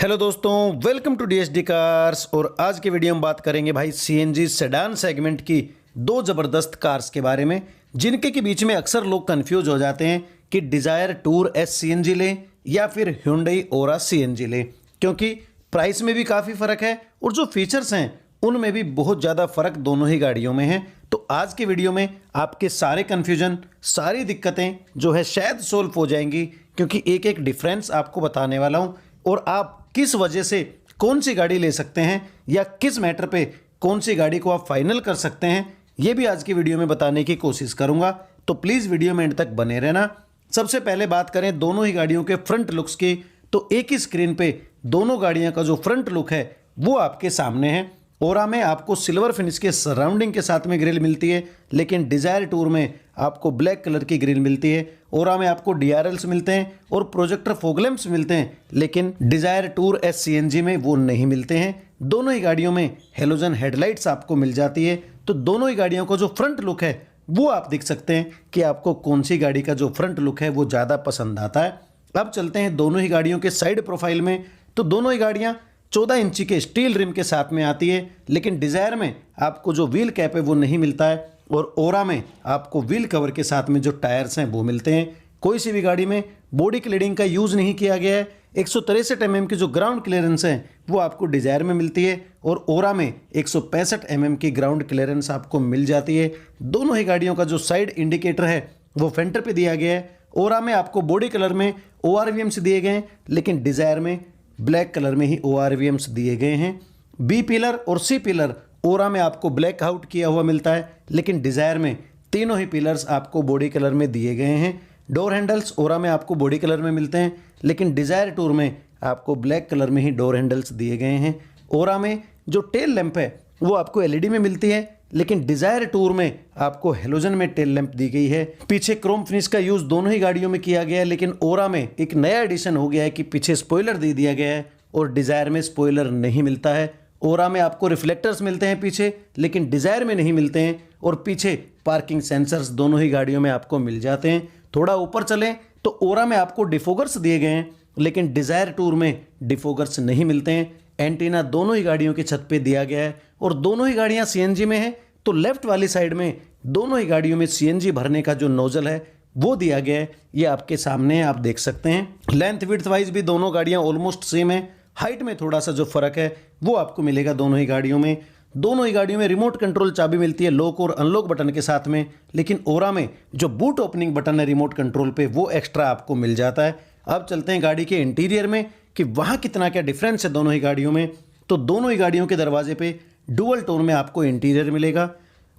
Hello दोस्तों, welcome to DSD cars. और आज की वीडियो में बात करेंगे भाई सीएनजी सेडान सेगमेंट की दो ज़बरदस्त कार्स के बारे में, जिनके के बीच में अक्सर लोग कंफ्यूज हो जाते हैं कि डिज़ायर टूर एस सीएनजी लें या फिर Hyundai ओरा सीएनजी लें, क्योंकि प्राइस में भी काफ़ी फ़र्क है और जो फीचर्स हैं उनमें भी बहुत ज़्यादा फ़र्क दोनों ही गाड़ियों में है। तो आज के वीडियो में आपके सारे कन्फ्यूजन, सारी दिक्कतें जो है शायद सोल्व हो जाएंगी, क्योंकि एक एक डिफरेंस आपको बताने वाला हूँ और आप किस वजह से कौन सी गाड़ी ले सकते हैं या किस मैटर पे कौन सी गाड़ी को आप फाइनल कर सकते हैं, ये भी आज की वीडियो में बताने की कोशिश करूंगा। तो प्लीज़ वीडियो में एंड तक बने रहना। सबसे पहले बात करें दोनों ही गाड़ियों के फ्रंट लुक्स की, तो एक ही स्क्रीन पे दोनों गाड़ियों का जो फ्रंट लुक है वो आपके सामने है। ओरा में आपको सिल्वर फिनिश के सराउंडिंग के साथ में ग्रिल मिलती है, लेकिन डिज़ायर टूर में आपको ब्लैक कलर की ग्रिल मिलती है। ओरा में आपको DRLs मिलते हैं और प्रोजेक्टर फॉग लैंप्स मिलते हैं, लेकिन डिज़ायर टूर एस सीएनजी में वो नहीं मिलते हैं। दोनों ही गाड़ियों में हेलोजन हेडलाइट्स आपको मिल जाती है। तो दोनों ही गाड़ियों का जो फ्रंट लुक है वो आप देख सकते हैं कि आपको कौन सी गाड़ी का जो फ्रंट लुक है वो ज़्यादा पसंद आता है। अब चलते हैं दोनों ही गाड़ियों के साइड प्रोफाइल में। तो दोनों ही गाड़ियाँ 14 इंची के स्टील रिम के साथ में आती है, लेकिन डिज़ायर में आपको जो व्हील कैप है वो नहीं मिलता है और ओरा में आपको व्हील कवर के साथ में जो टायर्स हैं वो मिलते हैं। कोई सी भी गाड़ी में बॉडी क्लेडिंग का यूज़ नहीं किया गया है। 163 mm की जो ग्राउंड क्लियरेंस है वो आपको डिज़ायर में मिलती है और ओरा में 165 mm की ग्राउंड क्लियरेंस आपको मिल जाती है। दोनों ही गाड़ियों का जो साइड इंडिकेटर है वो फेंटर पे दिया गया है। ओरा में आपको बॉडी कलर में ORVMs दिए गए हैं, लेकिन डिज़ायर में ब्लैक कलर में ही ORVMs दिए गए हैं। बी पिलर और सी पिलर ओरा में आपको ब्लैक आउट किया हुआ मिलता है, लेकिन डिज़ायर में तीनों ही पिलर्स आपको बॉडी कलर में दिए गए हैं। डोर हैंडल्स ओरा में आपको बॉडी कलर में मिलते हैं, लेकिन डिज़ायर टूर में आपको ब्लैक कलर में ही डोर हैंडल्स दिए गए हैं। ओरा में जो टेल लैंप है वो आपको LED में मिलती है, लेकिन डिज़ायर टूर में आपको हेलोजन में टेल लैंप दी गई है। पीछे क्रोम फिनिश का यूज़ दोनों ही गाड़ियों में किया गया है, लेकिन ओरा में एक नया एडिशन हो गया है कि पीछे स्पॉइलर दे दिया गया है और डिज़ायर में स्पॉइलर नहीं मिलता है। ओरा में आपको रिफ्लेक्टर्स मिलते हैं पीछे, लेकिन डिज़ायर में नहीं मिलते हैं और पीछे पार्किंग सेंसर्स दोनों ही गाड़ियों में आपको मिल जाते हैं। थोड़ा ऊपर चलें तो ओरा में आपको डिफोगर्स दिए गए हैं, लेकिन डिज़ायर टूर में डिफोगर्स नहीं मिलते हैं। एंटीना दोनों ही गाड़ियों की छत पे दिया गया है और दोनों ही गाड़ियां सीएनजी में हैं, तो लेफ्ट वाली साइड में दोनों ही गाड़ियों में सीएनजी भरने का जो नोजल है वो दिया गया है। ये आपके सामने है, आप देख सकते हैं। लेंथ विड्थ वाइज भी दोनों गाड़ियां ऑलमोस्ट सेम है। हाइट में थोड़ा सा जो फर्क है वो आपको मिलेगा दोनों ही गाड़ियों में। दोनों ही गाड़ियों में रिमोट कंट्रोल चाबी मिलती है लॉक और अनलॉक बटन के साथ में, लेकिन ओरा में जो बूट ओपनिंग बटन है रिमोट कंट्रोल पे वो एक्स्ट्रा आपको मिल जाता है। अब चलते हैं गाड़ी के इंटीरियर में कि वहाँ कितना क्या डिफरेंस है दोनों ही गाड़ियों में। तो दोनों ही गाड़ियों के दरवाजे पे डुअल टोन में आपको इंटीरियर मिलेगा।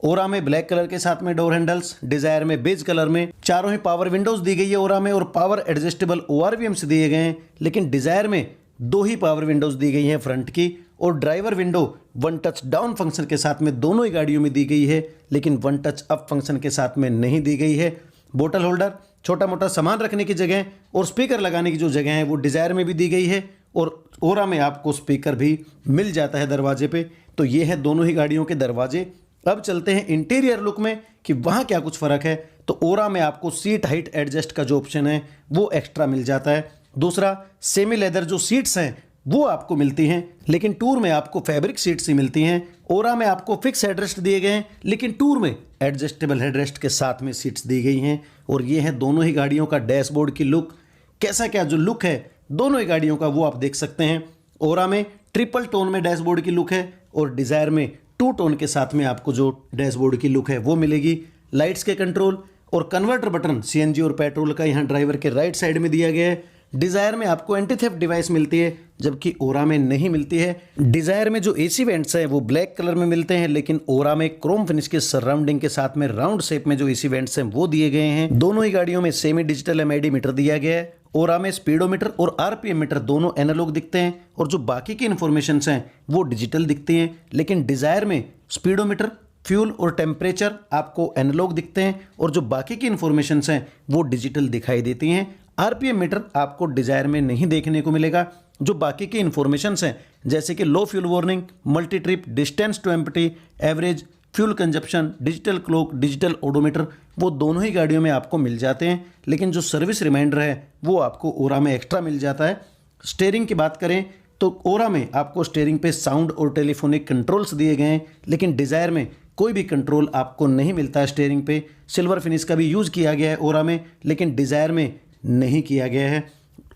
ओरा में ब्लैक कलर के साथ में डोर हैंडल्स, डिज़ायर में बेज कलर में चारों ही पावर विंडोज दी गई है ओरा में और पावर एडजस्टेबल ORVMs दिए गए हैं, लेकिन डिज़ायर में दो ही पावर विंडोज दी गई हैं फ्रंट की और driver window one touch down function के साथ में दोनों ही गाड़ियों में दी गई है, लेकिन वन टच अप फंक्शन के साथ में नहीं दी गई है। बोतल होल्डर, छोटा मोटा सामान रखने की जगह और स्पीकर लगाने की जो जगह है वो डिज़ायर में भी दी गई है और ओरा में आपको स्पीकर भी मिल जाता है दरवाजे पे। तो ये है दोनों ही गाड़ियों के दरवाजे। अब चलते हैं इंटीरियर लुक में कि वहाँ क्या कुछ फ़र्क है। तो ओरा में आपको सीट हाइट एडजस्ट का जो ऑप्शन है वो एक्स्ट्रा मिल जाता है। दूसरा, सेमी लेदर जो सीट्स हैं वो आपको मिलती हैं, लेकिन टूर में आपको फैब्रिक सीट्स ही मिलती हैं। ओरा में आपको फिक्स हेडरेस्ट दिए गए हैं, लेकिन टूर में एडजस्टेबल हेडरेस्ट के साथ में सीट्स दी गई हैं। और ये है दोनों ही गाड़ियों का डैशबोर्ड की लुक। कैसा क्या जो लुक है दोनों ही गाड़ियों का वो आप देख सकते हैं। ओरा में ट्रिपल टोन में डैशबोर्ड की लुक है और डिज़ायर में 2 टोन के साथ में आपको जो डैशबोर्ड की लुक है वो मिलेगी। लाइट्स के कंट्रोल और कन्वर्टर बटन सीएनजी और पेट्रोल का यहाँ ड्राइवर के राइट साइड में दिया गया है। डिज़ायर में आपको एंटी थेफ्ट डिवाइस मिलती है, जबकि ओरा में नहीं मिलती है। डिज़ायर में जो AC वेंट्स हैं वो ब्लैक कलर में मिलते हैं, लेकिन ओरा में क्रोम फिनिश के सराउंडिंग के साथ में राउंड शेप में जो AC वेंट्स हैं वो दिए गए हैं। दोनों ही गाड़ियों में सेमी डिजिटल MID मीटर दिया गया है। ओरा में स्पीडोमीटर और RPM मीटर दोनों एनालॉग दिखते हैं और जो बाकी की इन्फॉर्मेशन हैं वो डिजिटल दिखती हैं, लेकिन डिज़ायर में स्पीडोमीटर, फ्यूल और टेम्परेचर आपको एनालॉग दिखते हैं और जो बाकी की इन्फॉर्मेशन हैं वो डिजिटल दिखाई देती हैं। RPM मीटर आपको डिज़ायर में नहीं देखने को मिलेगा। जो बाकी की इन्फॉर्मेशन हैं जैसे कि low fuel warning, multi trip, distance to empty, average fuel consumption, digital clock, digital odometer, वो दोनों ही गाड़ियों में आपको मिल जाते हैं, लेकिन जो सर्विस रिमाइंडर है वो आपको ओरा में एक्स्ट्रा मिल जाता है। स्टीयरिंग की बात करें तो ओरा में आपको स्टीयरिंग पे साउंड और टेलीफोनिक कंट्रोल्स दिए गए हैं, लेकिन डिज़ायर में कोई भी कंट्रोल आपको नहीं मिलता है स्टीयरिंग पे। सिल्वर फिनिश का भी यूज़ किया गया है ओरा में, लेकिन डिज़ायर में नहीं किया गया है।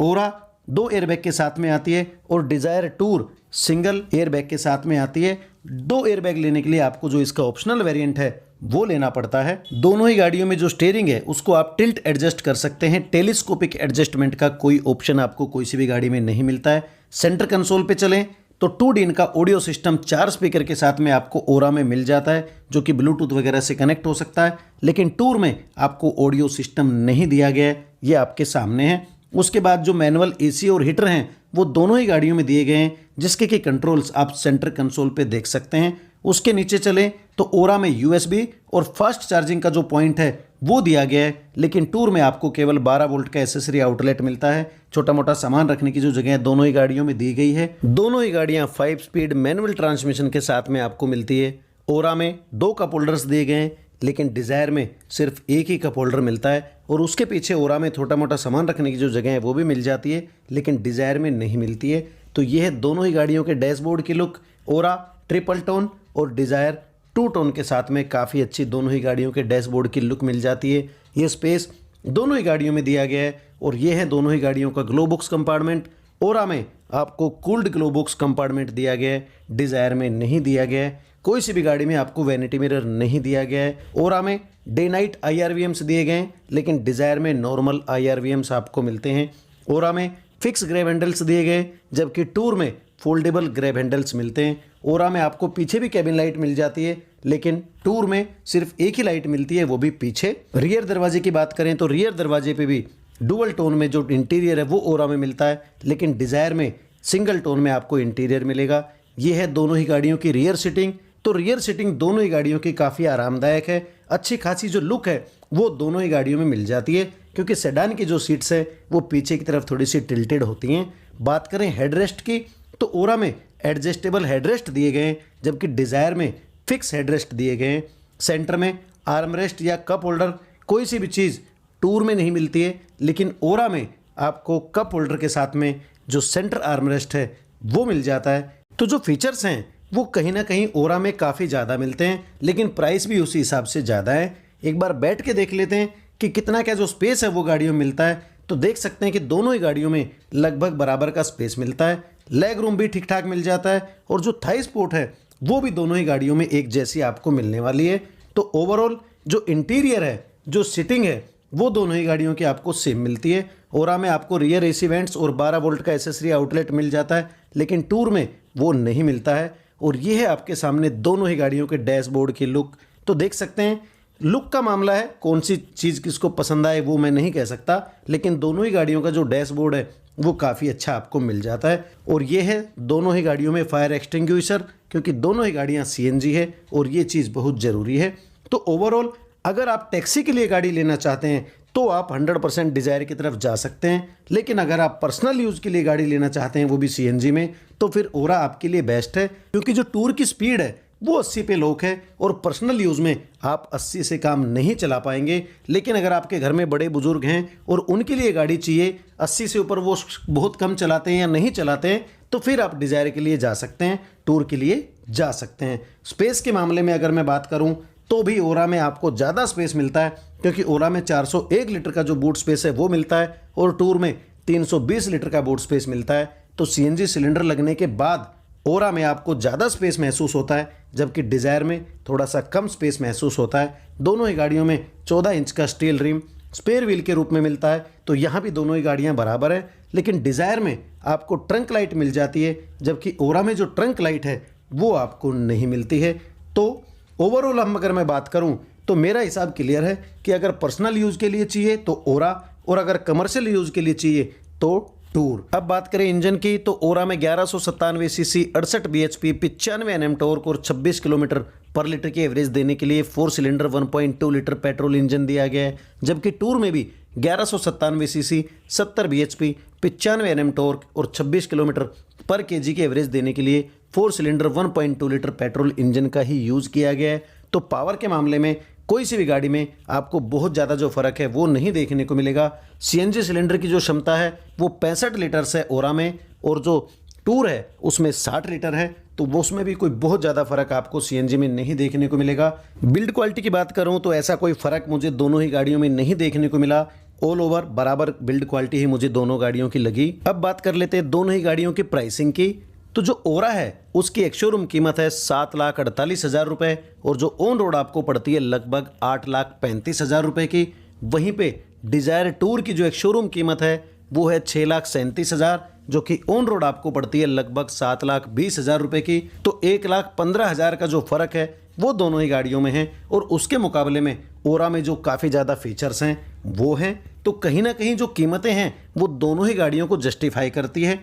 ओरा 2 एयरबैग के साथ में आती है और डिज़ायर टूर सिंगल एयरबैग के साथ में आती है। 2 एयरबैग लेने के लिए आपको जो इसका ऑप्शनल वेरिएंट है वो लेना पड़ता है। दोनों ही गाड़ियों में जो स्टीयरिंग है उसको आप टिल्ट एडजस्ट कर सकते हैं। टेलीस्कोपिक एडजस्टमेंट का कोई ऑप्शन आपको कोई सी भी गाड़ी में नहीं मिलता है। सेंटर कंसोल पे चलें तो 2DIN का ऑडियो सिस्टम 4 स्पीकर के साथ में आपको ओरा में मिल जाता है, जो कि ब्लूटूथ वगैरह से कनेक्ट हो सकता है, लेकिन टूर में आपको ऑडियो सिस्टम नहीं दिया गया है। ये आपके सामने है। उसके बाद जो मैनुअल AC और हीटर हैं वो दोनों ही गाड़ियों में दिए गए हैं, जिसके कि कंट्रोल्स आप सेंटर कंसोल पे देख सकते हैं। उसके नीचे चलें तो ओरा में USB और फास्ट चार्जिंग का जो पॉइंट है वो दिया गया है, लेकिन टूर में आपको केवल 12 वोल्ट का एसेसरी आउटलेट मिलता है। छोटा मोटा सामान रखने की जो जगह है दोनों ही गाड़ियों में दी गई है। दोनों ही गाड़ियां 5 स्पीड मैनुअल ट्रांसमिशन के साथ में आपको मिलती है। ओरा में 2 कप होल्डर्स दिए गए हैं, लेकिन डिज़ायर में सिर्फ एक ही कप होल्डर मिलता है, और उसके पीछे ओरा में छोटा मोटा सामान रखने की जो जगह है वो भी मिल जाती है, लेकिन डिज़ायर में नहीं मिलती है। तो ये है दोनों ही गाड़ियों के डैशबोर्ड की लुक। ओरा ट्रिपल टोन और डिज़ायर 2 टोन के साथ में काफ़ी अच्छी दोनों ही गाड़ियों के डैशबोर्ड की लुक मिल जाती है। ये स्पेस दोनों ही गाड़ियों में दिया गया है, और ये है दोनों ही गाड़ियों का ग्लो बॉक्स कंपार्टमेंट। ओरा में आपको कूल्ड ग्लो बॉक्स कंपार्टमेंट दिया गया है, डिज़ायर में नहीं दिया गया है। कोई सी भी गाड़ी में आपको वैनिटी मिरर नहीं दिया गया है। ओरा में डे नाइट IRVMs दिए गए हैं, लेकिन डिज़ायर में नॉर्मल IRVMs आपको मिलते हैं। ओरा में फिक्स ग्रैब हैंडल्स दिए गए, जबकि टूर में फोल्डेबल ग्रैब हैंडल्स मिलते हैं। ओरा में आपको पीछे भी कैबिन लाइट मिल जाती है, लेकिन टूर में सिर्फ एक ही लाइट मिलती है, वो भी पीछे। रियर दरवाजे की बात करें तो रियर दरवाजे पे भी डुअल टोन में जो इंटीरियर है वो ओरा में मिलता है, लेकिन डिज़ायर में सिंगल टोन में आपको इंटीरियर मिलेगा। ये है दोनों ही गाड़ियों की रियर सीटिंग। तो रियर सीटिंग दोनों ही गाड़ियों की काफ़ी आरामदायक है। अच्छी खासी जो लुक है वो दोनों ही गाड़ियों में मिल जाती है, क्योंकि सेडान की जो सीट्स है वो पीछे की तरफ थोड़ी सी टिल्टेड होती हैं। बात करें हेडरेस्ट की तो ओरा में एडजस्टेबल हेडरेस्ट दिए गए हैं, जबकि डिज़ायर में फिक्स हेडरेस्ट दिए गए हैं। सेंटर में आर्मरेस्ट या कप होल्डर कोई सी भी चीज़ टूर में नहीं मिलती है, लेकिन ओरा में आपको कप होल्डर के साथ में जो सेंटर आर्मरेस्ट है वो मिल जाता है। तो जो फीचर्स हैं वो कहीं ना कहीं ओरा में काफ़ी ज़्यादा मिलते हैं, लेकिन प्राइस भी उसी हिसाब से ज़्यादा है। एक बार बैठ के देख लेते हैं कि कितना क्या जो स्पेस है वो गाड़ियों में मिलता है। तो देख सकते हैं कि दोनों ही गाड़ियों में लगभग बराबर का स्पेस मिलता है। लेग रूम भी ठीक ठाक मिल जाता है, और जो थाई सपोर्ट है वो भी दोनों ही गाड़ियों में एक जैसी आपको मिलने वाली है। तो ओवरऑल जो इंटीरियर है, जो सीटिंग है, वो दोनों ही गाड़ियों की आपको सेम मिलती है। ओरा में आपको रियर AC वेंट्स और 12 वोल्ट का एसेसरी आउटलेट मिल जाता है, लेकिन टूर में वो नहीं मिलता है। और ये है आपके सामने दोनों ही गाड़ियों के डैशबोर्ड की लुक। तो देख सकते हैं लुक का मामला है, कौन सी चीज़ किसको पसंद आए वो मैं नहीं कह सकता, लेकिन दोनों ही गाड़ियों का जो डैशबोर्ड है वो काफ़ी अच्छा आपको मिल जाता है। और ये है दोनों ही गाड़ियों में फायर एक्सटिंग्विशर, क्योंकि दोनों ही गाड़ियाँ CNG है और ये चीज़ बहुत ज़रूरी है। तो ओवरऑल अगर आप टैक्सी के लिए गाड़ी लेना चाहते हैं तो आप 100% डिज़ायर की तरफ जा सकते हैं, लेकिन अगर आप पर्सनल यूज़ के लिए गाड़ी लेना चाहते हैं वो भी CNG में, तो फिर ओरा आपके लिए बेस्ट है, क्योंकि जो टूर की स्पीड है वो 80 पे लॉक है, और पर्सनल यूज़ में आप 80 से काम नहीं चला पाएंगे। लेकिन अगर आपके घर में बड़े बुजुर्ग हैं और उनके लिए गाड़ी चाहिए, 80 से ऊपर वो बहुत कम चलाते हैं या नहीं चलाते हैं, तो फिर आप डिज़ायर के लिए जा सकते हैं, टूर के लिए जा सकते हैं। स्पेस के मामले में अगर मैं बात करूं तो भी ओरा में आपको ज़्यादा स्पेस मिलता है, क्योंकि ओरा में 401 लीटर का जो बूट स्पेस है वो मिलता है, और टूर में 320 लीटर का बूट स्पेस मिलता है। तो CNG सिलेंडर लगने के बाद ओरा में आपको ज़्यादा स्पेस महसूस होता है, जबकि डिज़ायर में थोड़ा सा कम स्पेस महसूस होता है। दोनों ही गाड़ियों में 14 इंच का स्टील रिम स्पेयर व्हील के रूप में मिलता है, तो यहाँ भी दोनों ही गाड़ियाँ बराबर है। लेकिन डिज़ायर में आपको ट्रंक लाइट मिल जाती है, जबकि ओरा में जो ट्रंक लाइट है वो आपको नहीं मिलती है। तो ओवरऑल हम अगर मैं बात करूं तो मेरा हिसाब क्लियर है कि अगर पर्सनल यूज़ के लिए चाहिए तो ओरा, और अगर कमर्शियल यूज़ के लिए चाहिए तो टूर। अब बात करें इंजन की तो ओरा में 1197 सीसी 68 bhp 95 Nm टॉर्क और 26 किलोमीटर पर लीटर की एवरेज देने के लिए 4 सिलेंडर 1.2 लीटर पेट्रोल इंजन दिया गया है, जबकि टूर में भी 1197 सीसी 70 bhp 95 Nm टॉर्क और 26 किलोमीटर पर kg की एवरेज देने के लिए 4 सिलेंडर 1.2 लीटर पेट्रोल इंजन का ही यूज़ किया गया है। तो पावर के मामले में कोई सी भी गाड़ी में आपको बहुत ज़्यादा जो फ़र्क है वो नहीं देखने को मिलेगा। CNG सिलेंडर की जो क्षमता है वो 65 लीटर्स है ओरा में, और जो टूर है उसमें 60 लीटर है, तो वो उसमें भी कोई बहुत ज़्यादा फ़र्क आपको सीएनजी में नहीं देखने को मिलेगा। बिल्ड क्वालिटी की बात करूँ तो ऐसा कोई फ़र्क मुझे दोनों ही गाड़ियों में नहीं देखने को मिला। ऑल ओवर बराबर बिल्ड क्वालिटी ही मुझे दोनों गाड़ियों की लगी। अब बात कर लेते हैं दोनों ही गाड़ियों की प्राइसिंग की। तो जो ओरा है उसकी एक शोरूम कीमत है 7,48,000 रुपये और जो ऑन रोड आपको पड़ती है लगभग 8,35,000 रुपये की। वहीं पे डिज़ायर टूर की जो एक शोरूम कीमत है वो है 6,37,000, जो कि ऑन रोड आपको पड़ती है लगभग 7,20,000 रुपये की। तो 1,15,000 का जो फ़र्क है वो दोनों ही गाड़ियों में है और उसके मुकाबले में ओरा में जो काफ़ी ज़्यादा फीचर्स हैं वो हैं। तो कहीं ना कहीं जो कीमतें हैं वो दोनों ही गाड़ियों को जस्टिफाई करती है।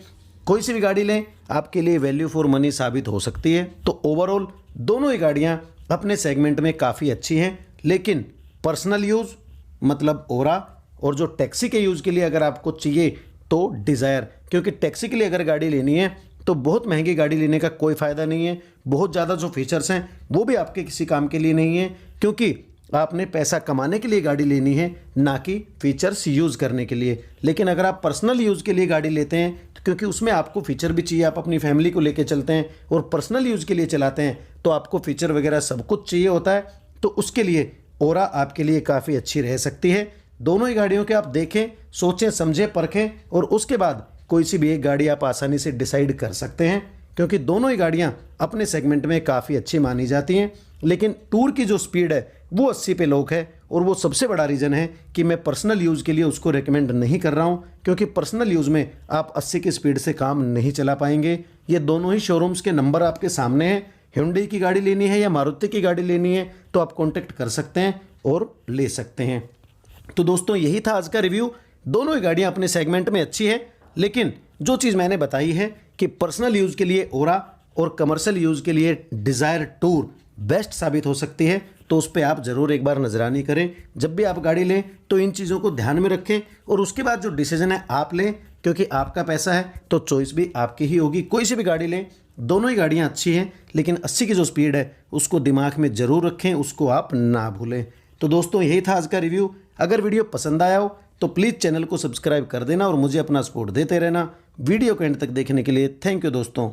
कोई सी भी गाड़ी लें आपके लिए वैल्यू फॉर मनी साबित हो सकती है। तो ओवरऑल दोनों ही गाड़ियां अपने सेगमेंट में काफ़ी अच्छी हैं, लेकिन पर्सनल यूज़ मतलब ओरा और जो टैक्सी के यूज़ के लिए अगर आपको चाहिए तो डिज़ायर, क्योंकि टैक्सी के लिए अगर गाड़ी लेनी है तो बहुत महंगी गाड़ी लेने का कोई फ़ायदा नहीं है। बहुत ज़्यादा जो फीचर्स हैं वो भी आपके किसी काम के लिए नहीं है, क्योंकि आपने पैसा कमाने के लिए गाड़ी लेनी है, ना कि फीचर्स यूज़ करने के लिए। लेकिन अगर आप पर्सनल यूज़ के लिए गाड़ी लेते हैं तो क्योंकि उसमें आपको फीचर भी चाहिए, आप अपनी फैमिली को लेके चलते हैं और पर्सनल यूज़ के लिए चलाते हैं तो आपको फीचर वगैरह सब कुछ चाहिए होता है, तो उसके लिए ओरा आपके लिए काफ़ी अच्छी रह सकती है। दोनों ही गाड़ियों के आप देखें, सोचें, समझें, परखें और उसके बाद कोई सी भी एक गाड़ी आप आसानी से डिसाइड कर सकते हैं, क्योंकि दोनों ही गाड़ियां अपने सेगमेंट में काफ़ी अच्छी मानी जाती हैं। लेकिन टूर की जो स्पीड है वो 80 पे लॉक है और वो सबसे बड़ा रीज़न है कि मैं पर्सनल यूज़ के लिए उसको रेकमेंड नहीं कर रहा हूं, क्योंकि पर्सनल यूज़ में आप 80 की स्पीड से काम नहीं चला पाएंगे। ये दोनों ही शोरूम्स के नंबर आपके सामने हैं। Hyundai की गाड़ी लेनी है या मारुति की गाड़ी लेनी है तो आप कॉन्टेक्ट कर सकते हैं और ले सकते हैं। तो दोस्तों यही था आज का रिव्यू। दोनों ही गाड़ियाँ अपने सेगमेंट में अच्छी है, लेकिन जो चीज़ मैंने बताई है कि पर्सनल यूज़ के लिए ओरा और कमर्शियल यूज़ के लिए डिज़ायर टूर बेस्ट साबित हो सकती है, तो उस पर आप ज़रूर एक बार नजरानी करें। जब भी आप गाड़ी लें तो इन चीज़ों को ध्यान में रखें और उसके बाद जो डिसीजन है आप लें, क्योंकि आपका पैसा है तो चॉइस भी आपकी ही होगी। कोई सी भी गाड़ी लें, दोनों ही गाड़ियाँ अच्छी हैं, लेकिन 80 की जो स्पीड है उसको दिमाग में ज़रूर रखें, उसको आप ना भूलें। तो दोस्तों यही था आज का रिव्यू। अगर वीडियो पसंद आया हो तो प्लीज़ चैनल को सब्सक्राइब कर देना और मुझे अपना सपोर्ट देते रहना। वीडियो को एंड तक देखने के लिए थैंक यू दोस्तों।